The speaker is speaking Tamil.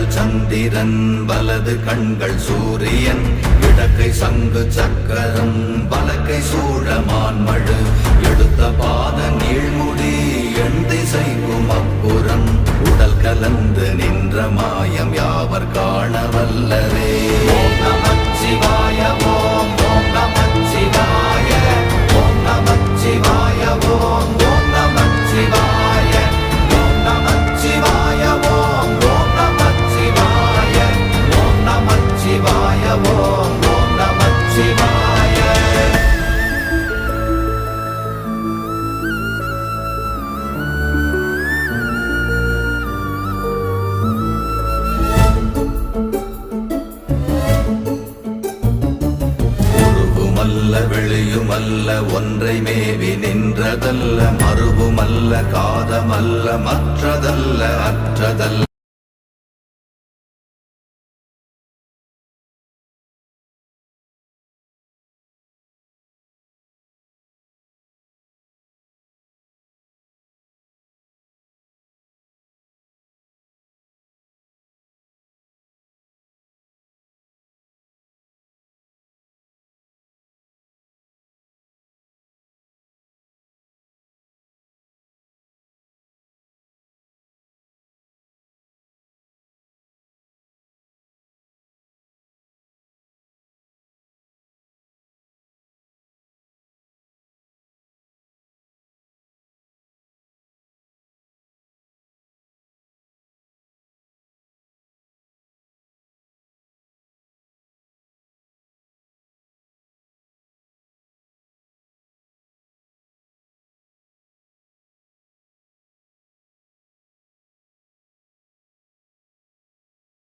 இடங்கள் சந்திரன் வலது கண்கள் சூரியன் இடக்கை சங்கு சக்கரம் வலக்கை சூழமான்மழு எடுத்த பாத நீழ்முடி எண் திசைக்கும் அப்புறம் உடல் கலந்து நின்ற மாயம் யாவர் காண வல்லரே. ஓம் நமச்சிவாய ஓம் ஓம் நமச்சிவாய ஓம் நமச்சிவாய ஓம் ஓம் நமச்சிவாய ஓம் நமச்சிவாய ஓம் ஓம் நமச்சிவாய ஓம் நமச்சிவாய ஓம் ஓம் நமச்சிவாய. வெளியுமல்ல ஒன்றை மேவி நின்றதல்ல மறுவுமல்ல காதமல்ல மற்றதல்ல அற்றதல்ல